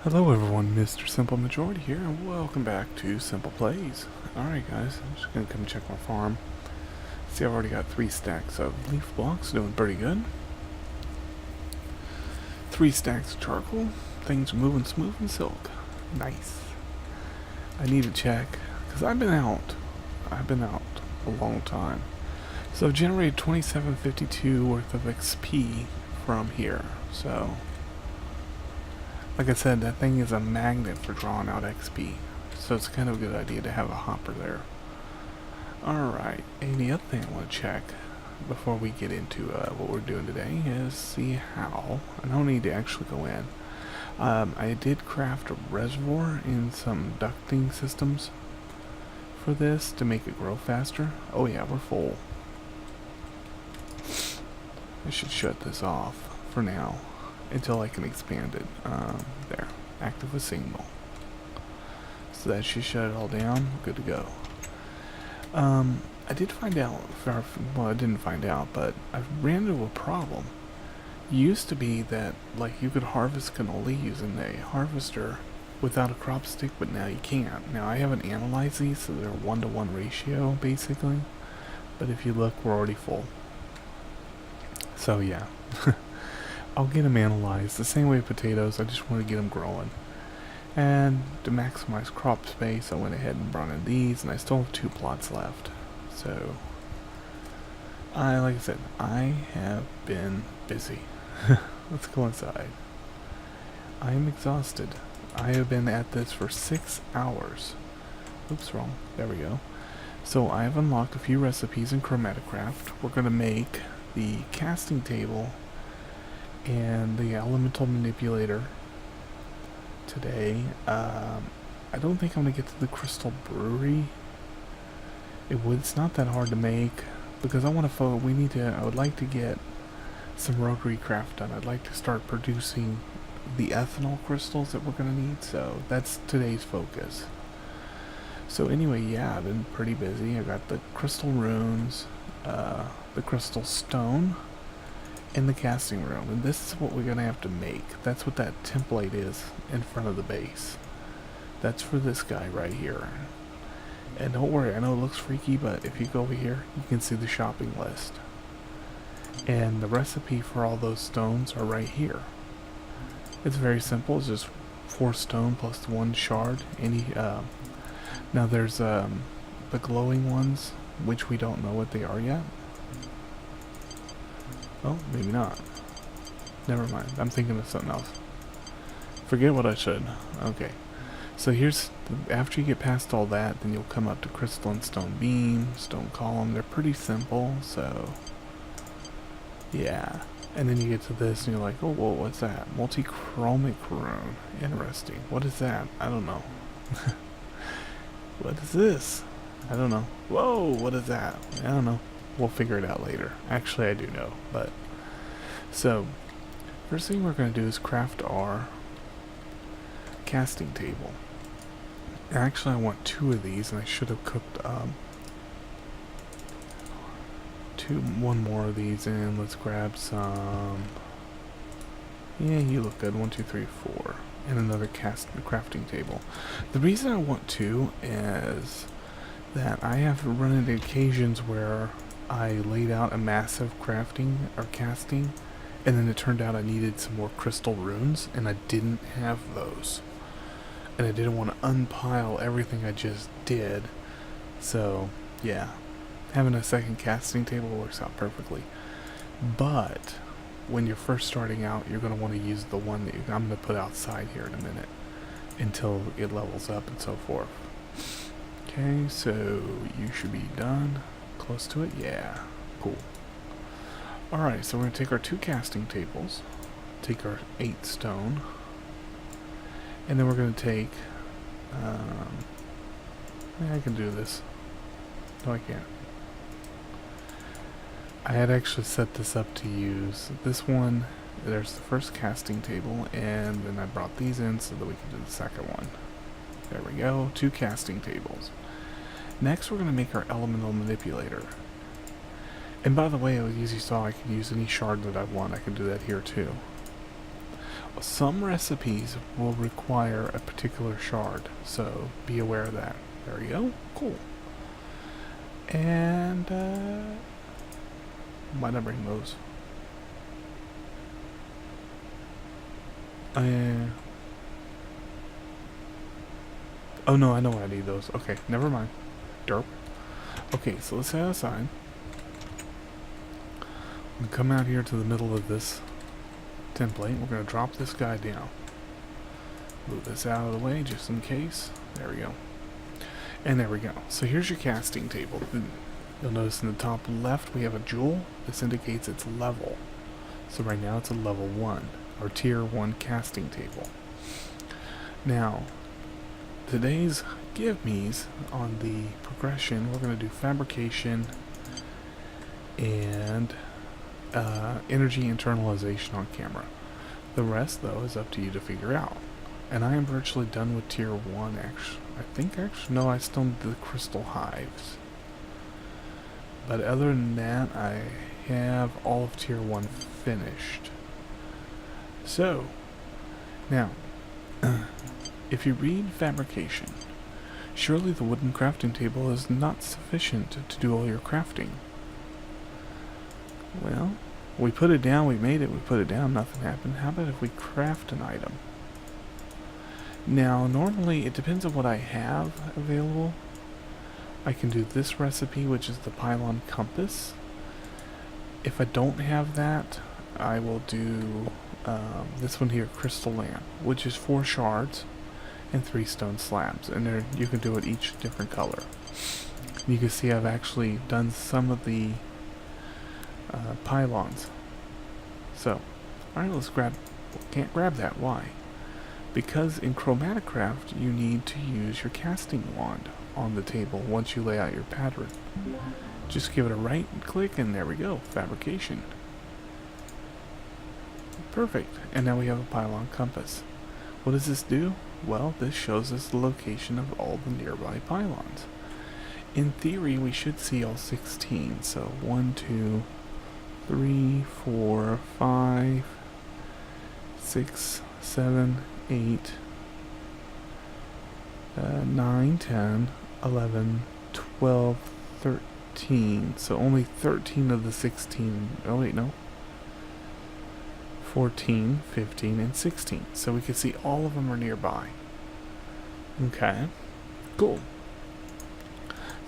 Hello everyone, Mr. Simple Majority here, and welcome back to Simple Plays. Alright guys, I'm just gonna come check my farm. See, I've already got 3 stacks of leaf blocks, doing pretty good. 3 stacks of charcoal, things are moving smooth and silk. Nice. I need to check, because I've been out a long time. So I've generated 2752 worth of XP from here, so... Like I said, that thing is a magnet for drawing out XP, so it's kind of a good idea to have a hopper there. Alright, and the other thing I want to check before we get into what we're doing today is see how, I don't need to actually go in. I did craft a reservoir and some ducting systems for this to make it grow faster. Oh yeah, we're full. I should shut this off for now until I can expand it. There, active with signal. So that should shut it all down. Good to go. I did find out, well, I didn't find out, but I ran into a problem. It used to be that, like, you could harvest cannoli using a harvester without a crop stick, but now you can't. Now, I haven't analyzed these, so they're 1-to-1 ratio, basically. But if you look, we're already full. So, yeah. I'll get them analyzed the same way potatoes. I just want to get them growing. And to maximize crop space, I went ahead and brought in these, and I still have 2 plots left. So, like I said, I have been busy. Let's go inside. I am exhausted. I have been at this for 6 hours. Oops, wrong. There we go. So I have unlocked a few recipes in Chromatocraft. We're going to make the casting table and the elemental manipulator today. I don't think I'm gonna get to the crystal brewery. It's not that hard to make because I would like to get some rotary craft done. I'd like to start producing the ethanol crystals that we're gonna need, so that's today's focus. So anyway, yeah, I've been pretty busy. I got the crystal runes, the crystal stone, in the casting room, and this is what we're gonna have to make. That's what that template is in front of the base. That's for this guy right here. And don't worry, I know it looks freaky, but if you go over here, you can see the shopping list. And the recipe for all those stones are right here. It's very simple. It's just 4 stone plus 1 shard. Now there's the glowing ones, which we don't know what they are yet. Oh, maybe not. Never mind. I'm thinking of something else. Forget what I said. Okay. So here's, after you get past all that, then you'll come up to crystal and stone beam, stone column. They're pretty simple, so yeah. And then you get to this and you're like, oh, whoa, what's that? Multi-chromic rune. Interesting. What is that? I don't know. What is this? I don't know. Whoa, what is that? I don't know. We'll figure it out later. Actually, I do know, but... So, first thing we're going to do is craft our casting table. Actually, I want 2 of these, and I should have cooked one more of these, and let's grab some... Yeah, you look good. 1, 2, 3, 4. And another crafting table. The reason I want 2 is that I have run into occasions where I laid out a massive crafting or casting, and then it turned out I needed some more crystal runes, and I didn't have those. And I didn't want to unpile everything I just did. So, yeah. Having a second casting table works out perfectly. But, when you're first starting out, you're going to want to use the one that I'm going to put outside here in a minute, until it levels up and so forth. Okay, so you should be done. Close to it? Yeah. Cool. Alright, so we're going to take our 2 casting tables, take our 8 stone, and then we're going to take, I can do this. No, I can't. I had actually set this up to use this one. There's the first casting table, and then I brought these in so that we can do the second one. There we go, 2 casting tables. Next, we're going to make our elemental manipulator. And by the way, as you saw, I can use any shard that I want. I can do that here too. some recipes will require a particular shard, so be aware of that. There we go. Cool. And why not bring those? Oh no, I know I need those. Okay, never mind. Derp. Okay, so let's head outside. We come out here to the middle of this template. We're going to drop this guy down. Move this out of the way just in case. There we go. And there we go. So here's your casting table. You'll notice in the top left we have a jewel. This indicates its level. So right now it's a level 1, or tier 1 casting table. Now, today's give me's on the progression, we're going to do fabrication and energy internalization on camera. The rest, though, is up to you to figure out. And I am virtually done with tier 1, no, I still need the crystal hives. But other than that, I have all of tier 1 finished. So, now, if you read fabrication, surely the wooden crafting table is not sufficient to do all your crafting. Well, we put it down, we made it, we put it down, nothing happened. How about if we craft an item? Now, normally, it depends on what I have available. I can do this recipe, which is the pylon compass. If I don't have that, I will do this one here, crystal lamp, which is 4 shards and 3 stone slabs. And there, you can do it each different color. You can see I've actually done some of the pylons. So, alright, let's grab, can't grab that, why? Because in Chromaticraft you need to use your casting wand on the table once you lay out your pattern. Just give it a right click and there we go, fabrication. Perfect, and now we have a pylon compass. What does this do? Well, this shows us the location of all the nearby pylons. In theory, we should see all 16, so 1, 2, 3, 4, 5, 6, 7, 8, 9, 10, 11, 12, 13. So only 13 of the 16. Oh wait, no. 14, 15, and 16. So we can see all of them are nearby. Okay. Cool.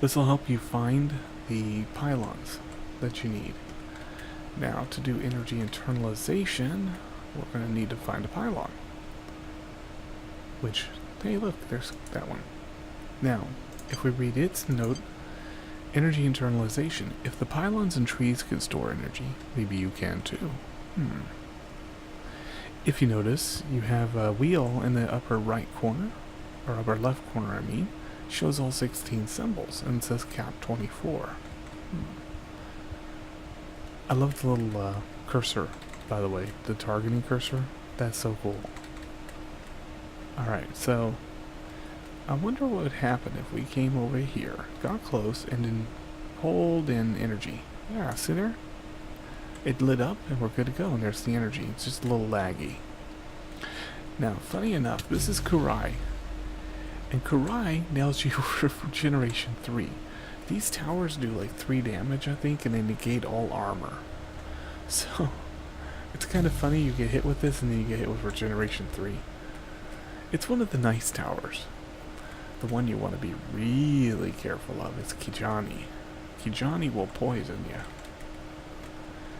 This will help you find the pylons that you need. Now, to do energy internalization, we're going to need to find a pylon. Which, hey look, there's that one. Now, if we read its note, energy internalization. If the pylons and trees can store energy, maybe you can too. If you notice, you have a wheel in the upper right corner, or upper left corner I mean, shows all 16 symbols, and it says cap 24. I love the little cursor, by the way, the targeting cursor. That's so cool. Alright, so I wonder what would happen if we came over here, got close, and then pulled in energy. Yeah, see there? It lit up and we're good to go, and there's the energy. It's just a little laggy. Now, funny enough, this is Kurai. And Kurai nails you for generation 3. These towers do like 3 damage, I think, and they negate all armor. So, it's kind of funny, you get hit with this and then you get hit with regeneration 3. It's one of the nice towers. The one you want to be really careful of is Kijani. Kijani will poison you.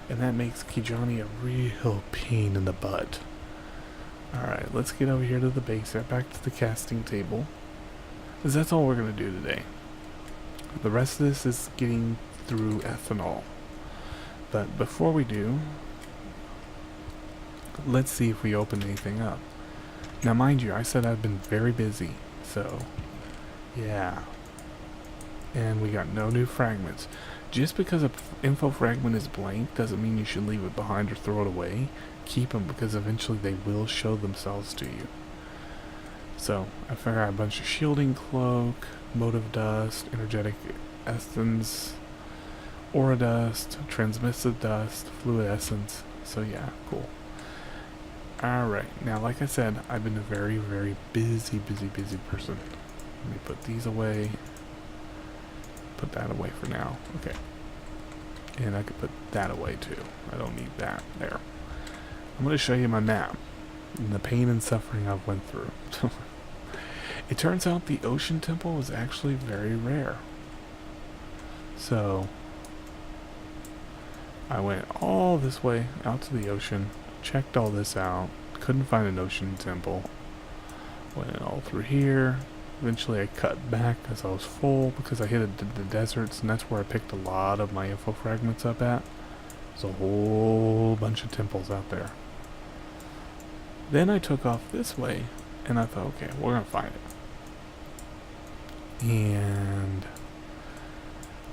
And that makes Kijani a real pain in the butt. Alright, let's get over here to the base, back to the casting table. Because that's all we're going to do today. The rest of this is getting through ethanol. But before we do, let's see if we open anything up. Now mind you, I said I've been very busy, so yeah. And we got no new fragments. Just because an info fragment is blank doesn't mean you should leave it behind or throw it away. Keep them, because eventually they will show themselves to you. So, I figured out a bunch of shielding cloak, motive dust, energetic essence, aura dust, transmissive dust, fluid essence. So yeah, cool. Alright, now like I said, I've been a very, very busy person. Let me put these away. Put that away for now. Okay. And I could put that away too. I don't need that. There. I'm going to show you my map and the pain and suffering I've went through. It turns out the ocean temple was actually very rare. So I went all this way out to the ocean, checked all this out, couldn't find an ocean temple. Went all through here. Eventually I cut back because I was full because I hit the deserts, and that's where I picked a lot of my info fragments up at. There's a whole bunch of temples out there. Then I took off this way and I thought, okay, we're gonna find it. And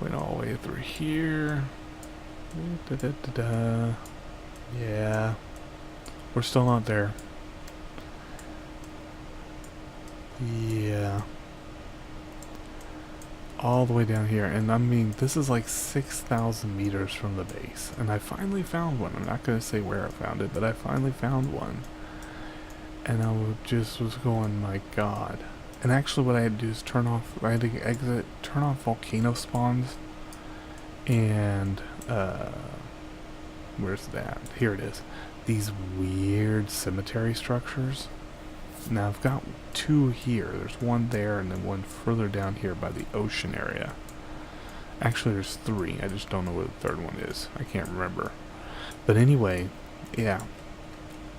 went all the way through here. Yeah, we're still not there. Yeah, all the way down here, and I mean this is like 6,000 meters from the base, and I finally found one. I'm not gonna say where I found it, but I finally found one, and just was going, my god. And actually what I had to do is turn off volcano spawns, and where's that? Here it is. These weird cemetery structures. Now I've got 2 here. There's one there and then one further down here by the ocean area. Actually there's 3. I just don't know where the 3rd one is. I can't remember. But anyway, yeah.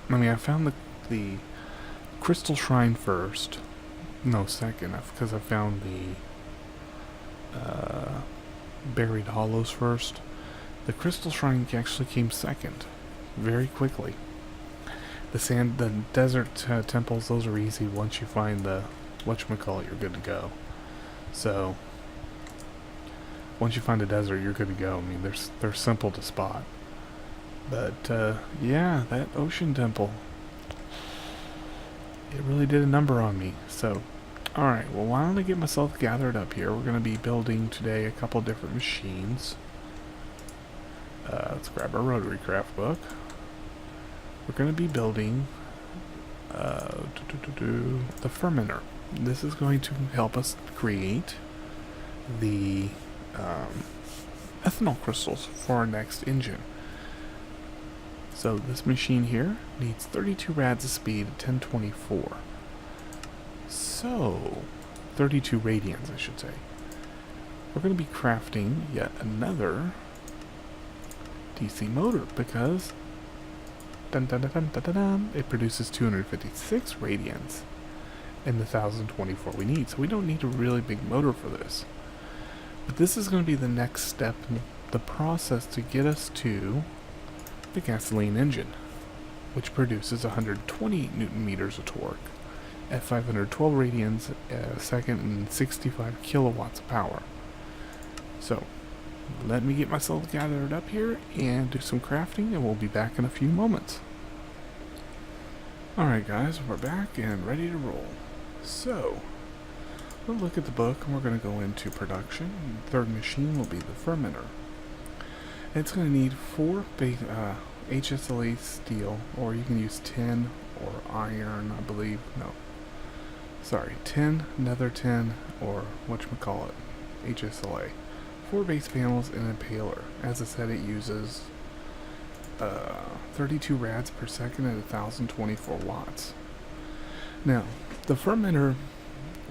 I mean, I found the crystal shrine first. No, second, because I found the buried hollows first. The crystal shrine actually came second, very quickly. The desert temples, those are easy. Once you find the whatchamacallit, you're good to go. So once you find a desert, you're good to go. I mean, they're simple to spot. But yeah, that ocean temple, it really did a number on me. So alright, well, why don't I get myself gathered up here. We're going to be building today a couple different machines. Let's grab our rotary craft book. We're going to be building the fermenter. This is going to help us create the ethanol crystals for our next engine. So this machine here needs 32 rads of speed at 1024. So 32 radians, I should say. We're going to be crafting yet another DC motor because it produces 256 radians and the 1024 we need. So we don't need a really big motor for this. But this is going to be the next step in the process to get us to the gasoline engine, which produces 120 newton meters of torque at 512 radians a second and 65 kilowatts of power. So let me get myself gathered up here and do some crafting, and we'll be back in a few moments. Alright guys, we're back and ready to roll. So we'll look at the book and we're going to go into production. The 3rd machine will be the fermenter. It's going to need 4 HSLA steel, or you can use tin or iron, I believe. No, sorry, tin, nether tin, or whatchamacallit, HSLA. 4 base panels and an impaler. As I said, it uses 32 rads per second at 1024 watts. Now, the fermenter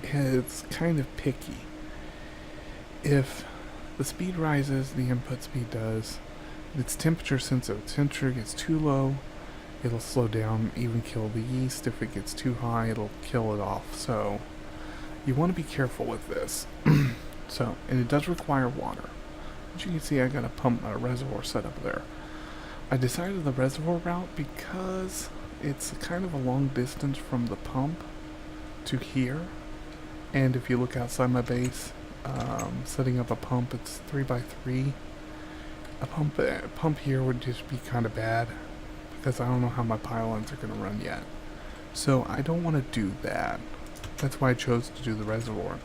is kind of picky. If the speed rises, the input speed does. It's temperature sensitive. If temperature gets too low, it'll slow down, even kill the yeast. If it gets too high, it'll kill it off. So you want to be careful with this. So, and it does require water. As you can see, I got a reservoir set up there. I decided the reservoir route because it's kind of a long distance from the pump to here. And if you look outside my base, setting up a pump, it's 3x3. A pump here would just be kind of bad because I don't know how my pylons are going to run yet. So I don't want to do that. That's why I chose to do the reservoir.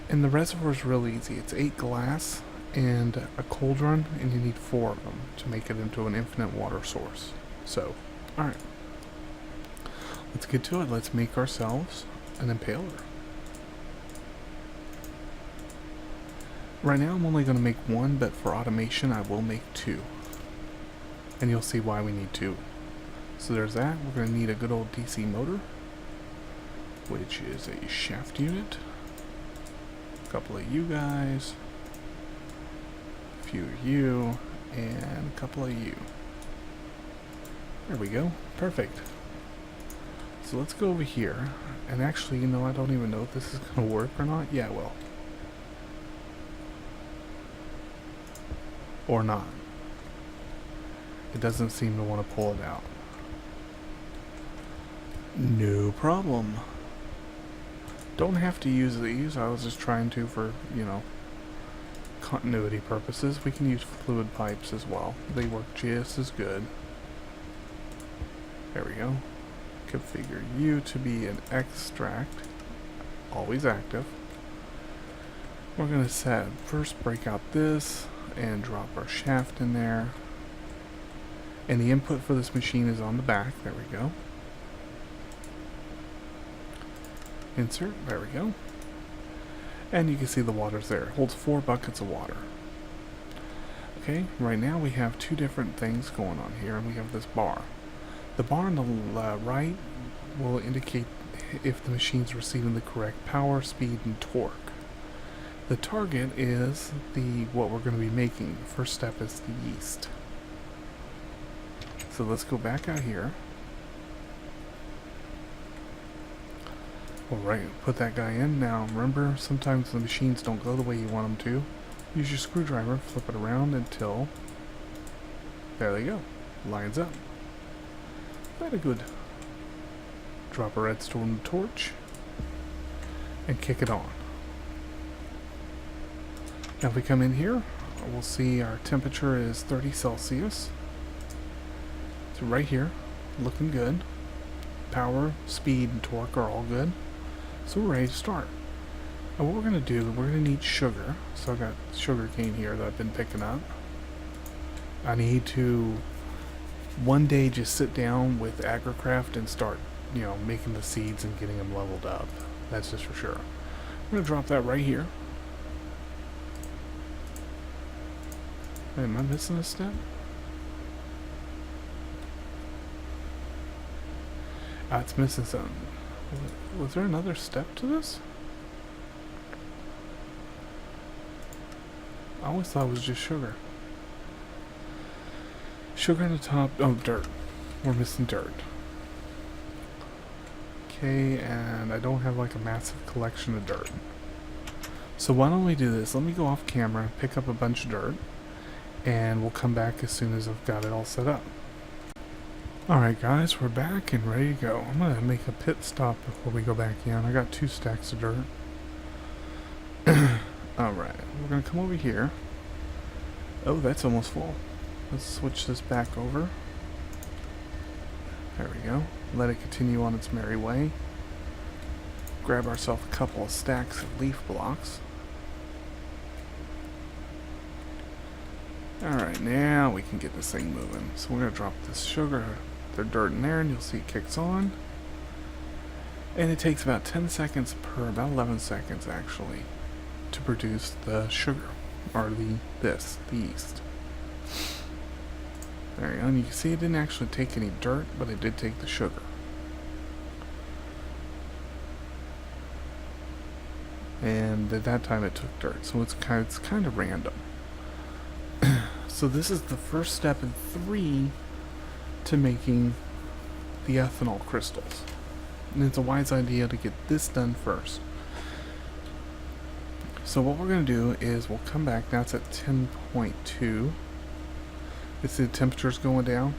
And the reservoir is really easy. It's 8 glass and a cauldron, and you need 4 of them to make it into an infinite water source. So, alright. let's get to it. Let's make ourselves an impaler. Right now I'm only going to make one, but for automation I will make two. And you'll see why we need two. So there's that. We're going to need a good old DC motor, which is a shaft unit. A couple of you guys. A few of you. And a couple of you. There we go. Perfect. So let's go over here. And actually, you know, I don't even know if this is going to work or not. Yeah, it will. Or not. It doesn't seem to want to pull it out. No problem. Don't have to use these. I was just trying to for, you know, continuity purposes. We can use fluid pipes as well. They work just as good. There we go. Configure you to be an extract. Always active. We're going to first break out this and drop our shaft in there. And the input for this machine is on the back. There we go. Insert. There we go. And you can see the water's there. It holds 4 buckets of water. Okay, right now we have two different things going on here, and we have this bar. The bar on the right will indicate if the machine's receiving the correct power, speed, and torque. The target is what we're going to be making. First step is the yeast. So let's go back out here. Alright, put that guy in. Now remember, sometimes the machines don't go the way you want them to. Use your screwdriver, flip it around until, there they go, lines up. Very good. Drop a redstone torch and kick it on. Now if we come in here, we'll see our temperature is 30 Celsius. So right here, looking good. Power, speed, and torque are all good. So we're ready to start. Now what we're going to do, we're going to need sugar. So I've got sugar cane here that I've been picking up. I need to one day just sit down with AgriCraft and start, you know, making the seeds and getting them leveled up. That's just for sure. I'm going to drop that right here. Wait, am I missing a step? It's missing something. Was there another step to this? I always thought it was just sugar. Sugar on the top. Oh, dirt. We're missing dirt. Okay, and I don't have like a massive collection of dirt. So why don't we do this? Let me go off camera, pick up a bunch of dirt, and we'll come back as soon as I've got it all set up. Alright guys, we're back and ready to go. I'm going to make a pit stop before we go back in. I got 2 stacks of dirt. Alright, we're going to come over here. Oh, that's almost full. Let's switch this back over. There we go. Let it continue on its merry way. Grab ourselves a couple of stacks of leaf blocks. Alright, now we can get this thing moving. So we're going to drop this sugar, the dirt in there, and you'll see it kicks on. And it takes about 10 seconds about 11 seconds actually, to produce the sugar, or the yeast. There you go, and you can see it didn't actually take any dirt, but it did take the sugar. And at that time it took dirt, so it's kind of random. So this is the first step in 3 to making the ethanol crystals. And it's a wise idea to get this done first. So what we're going to do is we'll come back. Now it's at 10.2. You see the temperature's going down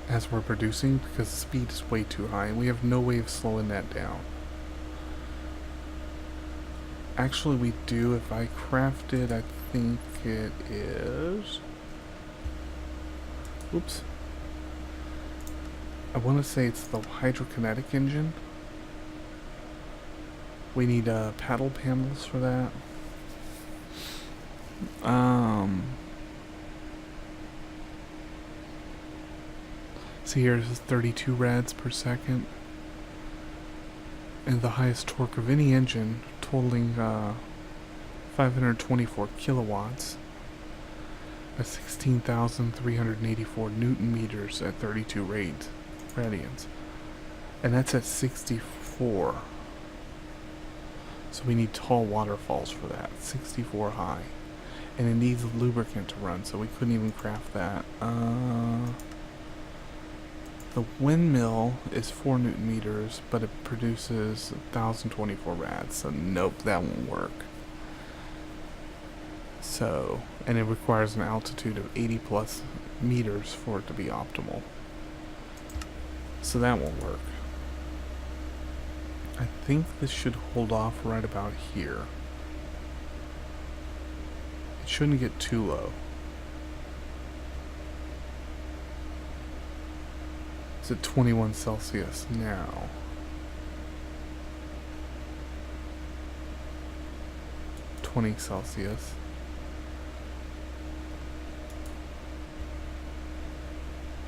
as we're producing because the speed is way too high. We have no way of slowing that down. Actually, we do. If I craft it, I think it is... Oops. I want to say it's the hydrokinetic engine. We need paddle panels for that. See here, this is 32 rads per second. And the highest torque of any engine, totaling 524 kilowatts at 16,384 newton meters at 32 radians. And that's at 64. So we need tall waterfalls for that, 64 high. And it needs lubricant to run, so we couldn't even craft that. The windmill is 4 newton meters, but it produces 1,024 rads, so nope, that won't work. So, and it requires an altitude of 80 plus meters for it to be optimal. So that won't work. I think this should hold off right about here. It shouldn't get too low. It's at 21 Celsius now. Celsius.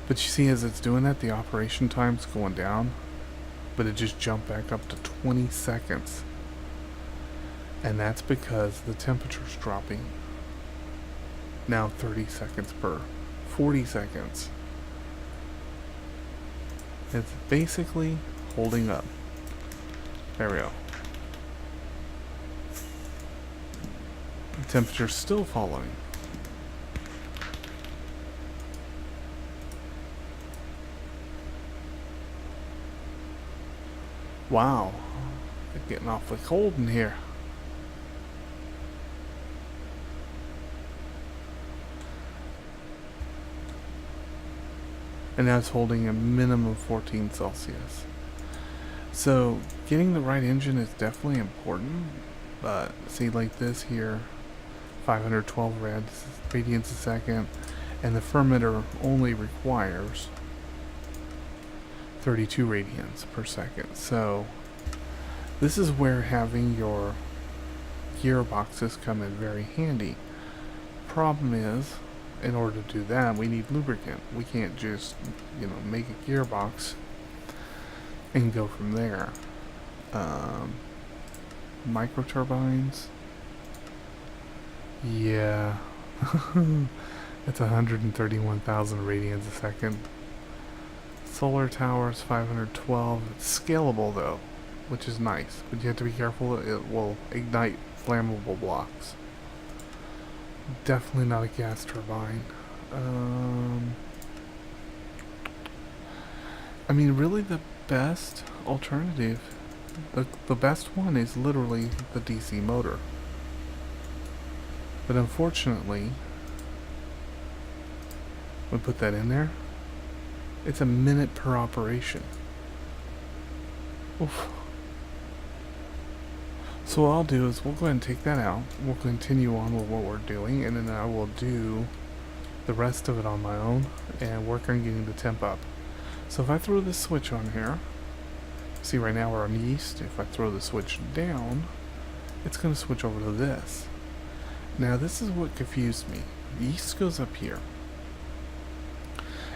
But you see, as it's doing that, the operation time's going down, but it just jumped back up to 20 seconds. And that's because the temperature's dropping. Now 30 seconds per 40 seconds. It's basically holding up. There we go. The temperature's still falling. Wow, it's getting awfully cold in here. And now it's holding a minimum of 14 Celsius. So getting the right engine is definitely important, but see, like this here, 512 radians a second, and the fermenter only requires 32 radians per second. So this is where having your gearboxes come in very handy. Problem is, in order to do that, we need lubricant. We can't just, make a gearbox and go from there. Micro turbines. Yeah. It's 131,000 radians a second. Solar towers, 512. It's scalable though, which is nice. But you have to be careful, it will ignite flammable blocks. Definitely not a gas turbine. I mean, really the best alternative, the best one is literally the DC motor. But unfortunately, we put that in there, it's a minute per operation. Oof. So what I'll do is we'll go ahead and take that out. We'll continue on with what we're doing, and then I will do the rest of it on my own and work on getting the temp up. So if I throw this switch on here, see right now we're on yeast. If I throw the switch down, it's going to switch over to this. Now this is what confused me. Yeast goes up here,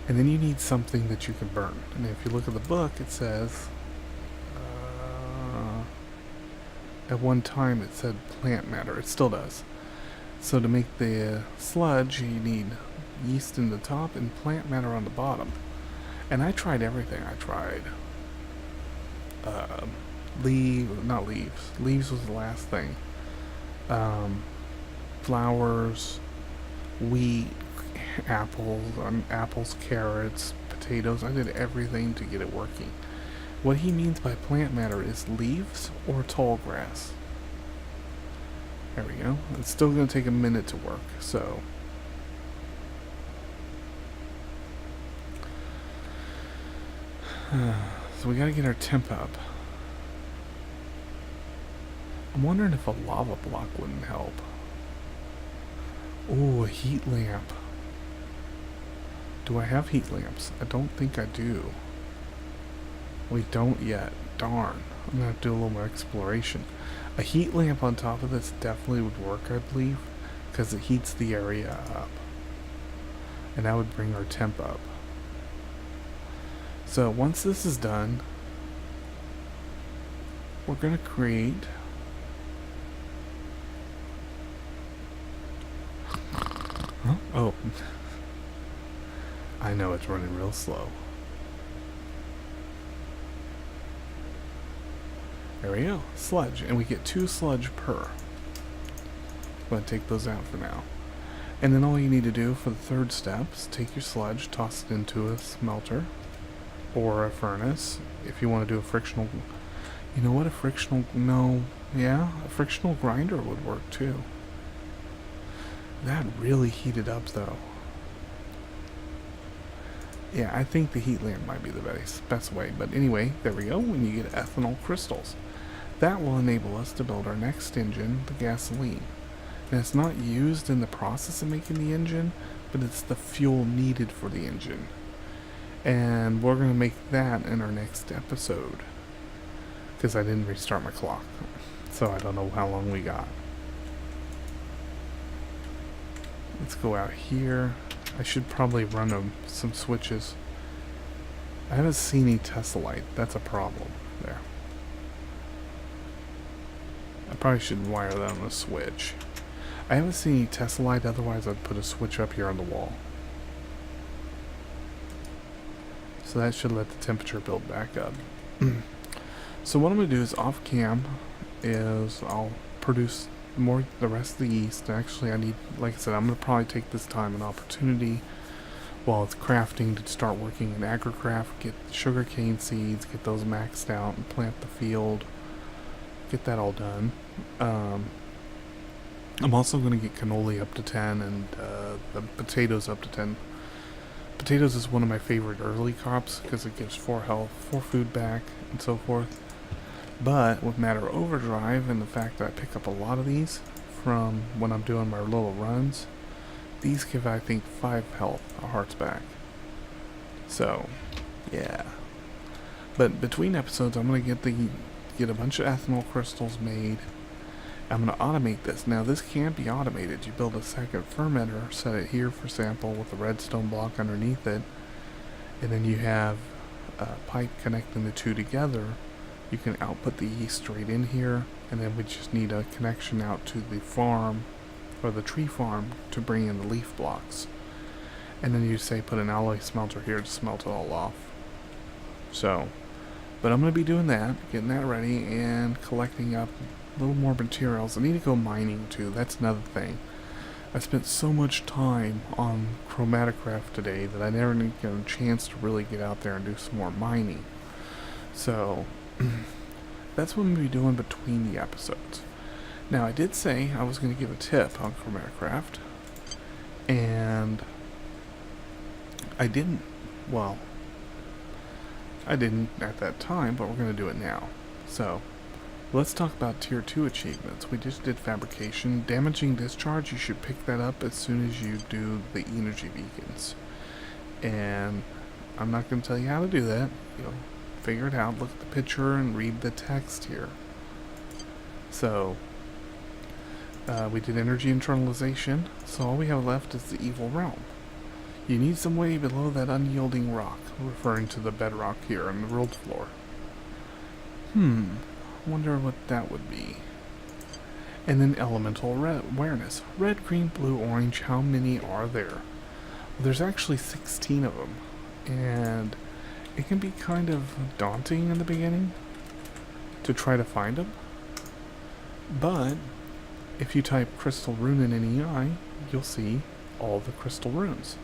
and then you need something that you can burn. And if you look at the book, it says at one time it said plant matter. It still does. So to make the sludge, you need yeast in the top and plant matter on the bottom. And I tried everything. I tried not leaves. Leaves was the last thing. Flowers, wheat, apples, carrots, potatoes. I did everything to get it working. What he means by plant matter is leaves or tall grass. There we go. It's still going to take a minute to work, so we got to get our temp up. I'm wondering if a lava block wouldn't help. Ooh, a heat lamp. Do I have heat lamps? I don't think I do. We don't yet. Darn. I'm gonna have to do a little more exploration. A heat lamp on top of this definitely would work, I believe, because it heats the area up. And that would bring our temp up. So once this is done, we're going to create oh, I know it's running real slow. There we go, sludge, and we get 2 sludge per. I'm going to take those out for now. And then all you need to do for the third step is take your sludge, toss it into a smelter or a furnace. If you want to do a frictional, you know what, a frictional grinder would work too. That really heated up though. Yeah, I think the heat lamp might be the best way. But anyway, there we go. When you get ethanol crystals, that will enable us to build our next engine, the gasoline. And it's not used in the process of making the engine, but it's the fuel needed for the engine. And we're going to make that in our next episode. Because I didn't restart my clock. So I don't know how long we got. Let's go out here. I should probably run some switches. I haven't seen any Tesla light. That's a problem there. I probably should wire that on a switch. I haven't seen any Tesla light, otherwise I'd put a switch up here on the wall. So that should let the temperature build back up. So what I'm going to do is off cam is I'll produce the rest of the yeast. Actually, I need, like I said, I'm going to probably take this time and opportunity while it's crafting to start working in agricraft, get sugarcane seeds, get those maxed out and plant the field, get that all done. I'm also going to get cannoli up to 10 and the potatoes up to 10. Potatoes is one of my favorite early crops because it gives 4 health, 4 food back, and so forth. But with Matter Overdrive and the fact that I pick up a lot of these from when I'm doing my little runs, these give, I think, 5 health, hearts back. So, yeah. But between episodes, I'm going to get a bunch of ethanol crystals made. I'm going to automate this. Now, this can't be automated. You build a second fermenter, set it here, for example, with a redstone block underneath it, and then you have a pipe connecting the two together. You can output the yeast straight in here, and then we just need a connection out to the farm, or the tree farm, to bring in the leaf blocks. And then you say put an alloy smelter here to smelt it all off. So, but I'm going to be doing that, getting that ready, and collecting up a little more materials. I need to go mining too, that's another thing. I spent so much time on Chromatograph today that I never got a chance to really get out there and do some more mining. So, that's what I'm going to be doing between the episodes. Now, I did say I was going to give a tip on Chromatograph, and I didn't. Well, I didn't at that time, but we're going to do it now. So, let's talk about Tier 2 achievements. We just did fabrication. Damaging discharge, you should pick that up as soon as you do the energy beacons. And I'm not going to tell you how to do that. You'll figure it out. Look at the picture and read the text here. So, we did energy internalization. So all we have left is the evil realm. You need some way below that unyielding rock, referring to the bedrock here on the world floor. Wonder what that would be. And then elemental awareness. Red, green, blue, orange, how many are there? Well, there's actually 16 of them. And it can be kind of daunting in the beginning to try to find them. But if you type crystal rune in NEI, you'll see all the crystal runes.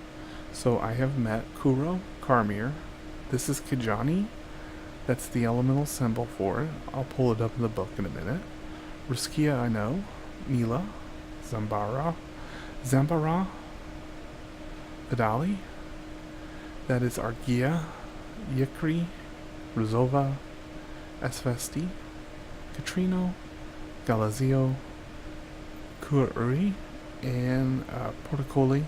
So I have met Kuro, Karmir. This is Kijani. That's the elemental symbol for it. I'll pull it up in the book in a minute. Riskia, I know. Mila. Zambara. Vidali. That is Argia. Yikri. Rizova. Esvesti. Katrino. Galazio. Kururi. And Portocali.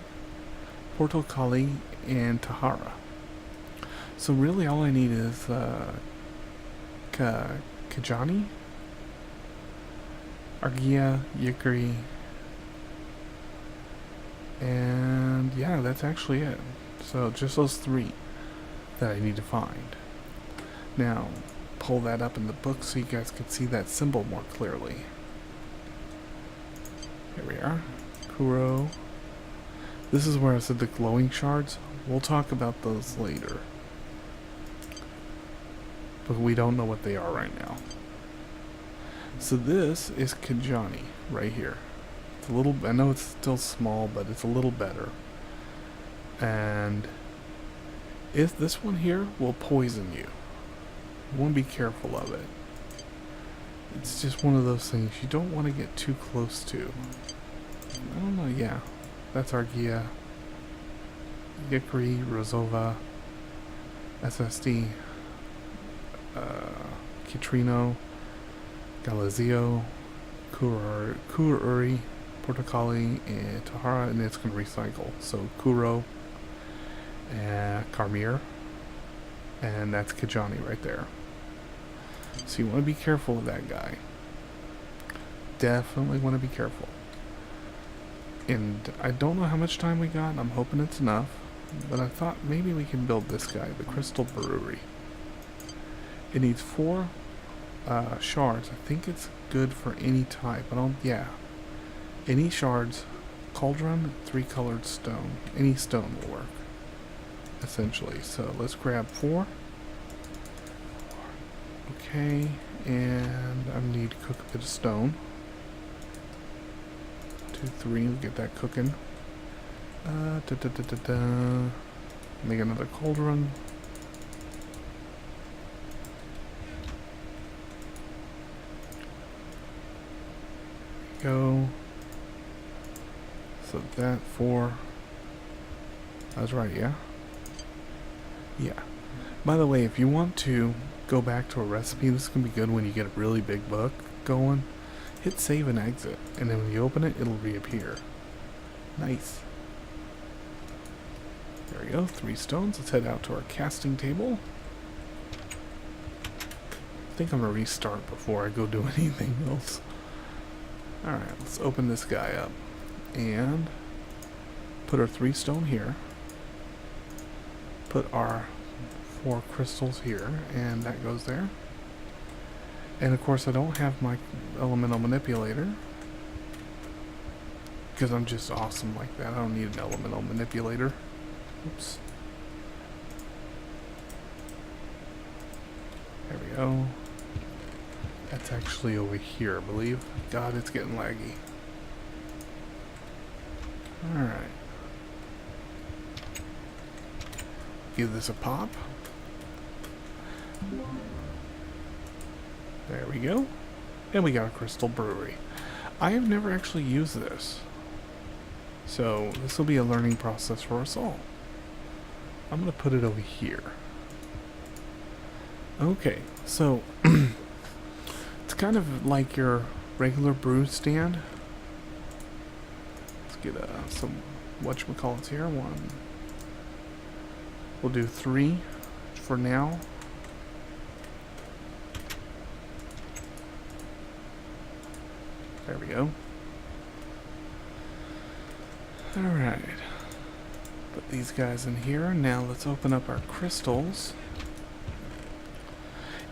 And Tahara. So really all I need is Kajani, Argia, Yikri, and yeah, that's actually it. So just those 3. that I need to find. Now, pull that up in the book so you guys can see that symbol more clearly. Here we are. Kuro. This is where I said the glowing shards. We'll talk about those later. But we don't know what they are right now. So this is Kajani right here. It's a little, I know it's still small, but it's a little better. And if this one here will poison you. You want to be careful of it. It's just one of those things you don't want to get too close to. I don't know, yeah. That's Argia, Yikri, Rozova, SSD, Kitrino, Galizio, Kururi, Portocali, and Tahara, and it's going to recycle. So Kuro, and Carmir, and that's Kajani right there. So you want to be careful of that guy. Definitely want to be careful. And I don't know how much time we got. I'm hoping it's enough. But I thought maybe we can build this guy, the Crystal Brewery. It needs 4 shards. I think it's good for any type. Yeah. Any shards, cauldron, 3 colored stone. Any stone will work, essentially. So let's grab 4. Okay, and I need to cook a bit of stone. 2, 3, we'll get that cooking. Make another cauldron. Go. So that 4. I was right, yeah? Yeah. By the way, if you want to go back to a recipe, this is going to be good when you get a really big book going. Hit save and exit, and then when you open it, it'll reappear. Nice. There we go, 3 stones. Let's head out to our casting table. I think I'm going to restart before I go do anything else. Alright, let's open this guy up. And put our 3 stone here. Put our 4 crystals here, and that goes there. And of course I don't have my elemental manipulator, because I'm just awesome like that. I don't need an elemental manipulator. Oops. There we go. That's actually over here, I believe. God, it's getting laggy. Alright. Give this a pop. There we go. And we got a Crystal Brewery. I have never actually used this. So this will be a learning process for us all. I'm going to put it over here. Okay, so it's kind of like your regular brew stand. Let's get some whatchamacallits here. 1. We'll do 3 for now. There we go. Alright. Put these guys in here. Now let's open up our crystals.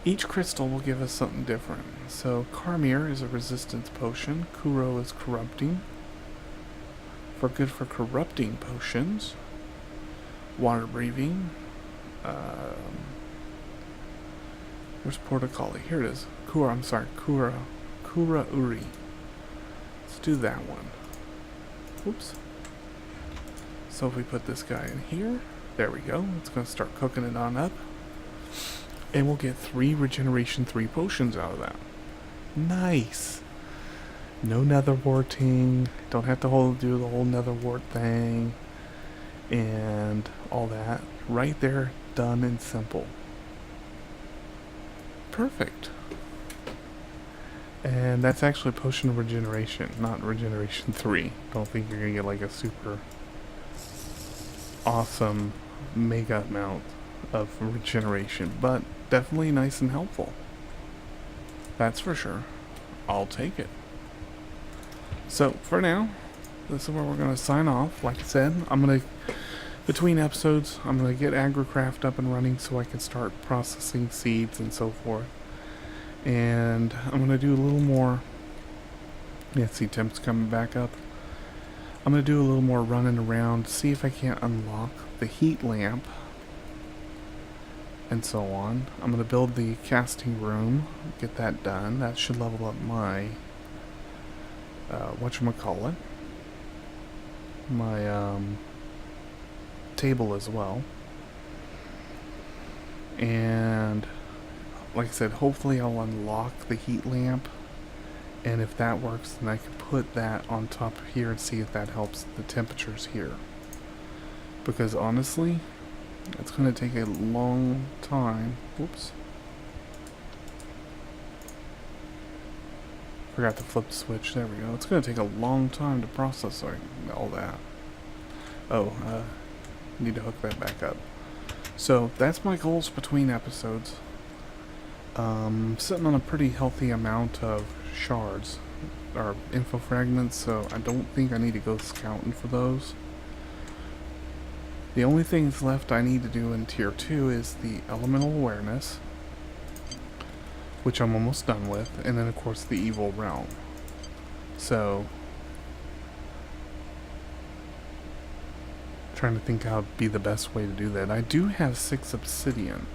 Each crystal will give us something different. So Carmir is a resistance potion. Kuro is corrupting. Good for corrupting potions. Water breathing. Where's Portocali? Here it is. Kura Uri. Let's do that one. Oops. So if we put this guy in here, there we go. It's going to start cooking it on up. And we'll get 3 regeneration 3 potions out of that. Nice. No nether warting. Don't have to do the whole nether wart thing. And all that. Right there, done and simple. Perfect. And that's actually potion of regeneration, not regeneration 3. Don't think you're gonna get like a super awesome mega amount of regeneration, but definitely nice and helpful. That's for sure. I'll take it. So for now, this is where we're gonna sign off. Like I said, I'm gonna Between episodes, I'm going to get AgriCraft up and running so I can start processing seeds and so forth. And I'm going to do a little more. Yeah, see, temp's coming back up. I'm going to do a little more running around, see if I can't unlock the heat lamp and so on. I'm going to build the casting room, get that done. That should level up my, whatchamacallit, my table as well. And like I said, hopefully I'll unlock the heat lamp, and if that works, then I can put that on top of here and see if that helps the temperatures here. Because honestly, it's going to take a long time. Whoops. Forgot to flip the switch. There we go. It's going to take a long time to process all that. Oh, need to hook that back up. So that's my goals between episodes. Sitting on a pretty healthy amount of shards or info fragments, so I don't think I need to go scouting for those. The only things left I need to do in tier 2 is the elemental awareness, which I'm almost done with, and then of course the evil realm. So trying to think how would be the best way to do that. I do have 6 obsidian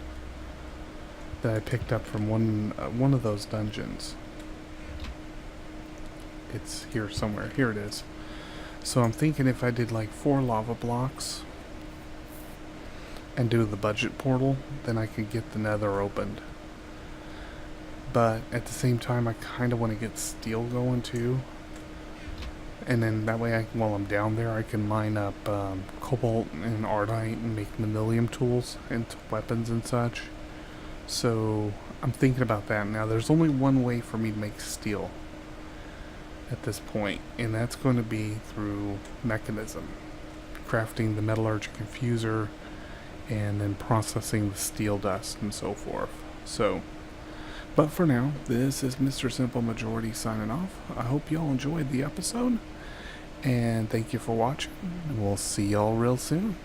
that I picked up from one of those dungeons. It's here somewhere. Here it is. So I'm thinking if I did like 4 lava blocks and do the budget portal, then I could get the nether opened. But at the same time, I kind of want to get steel going too. And then that way, while I'm down there, I can mine up cobalt and ardite and make manilium tools and weapons and such. So I'm thinking about that now. There's only one way for me to make steel at this point, and that's going to be through mechanism, crafting the metallurgic infuser and then processing the steel dust and so forth. So, but for now, this is Mr. Simple Majority signing off. I hope y'all enjoyed the episode, and thank you for watching, and we'll see y'all real soon.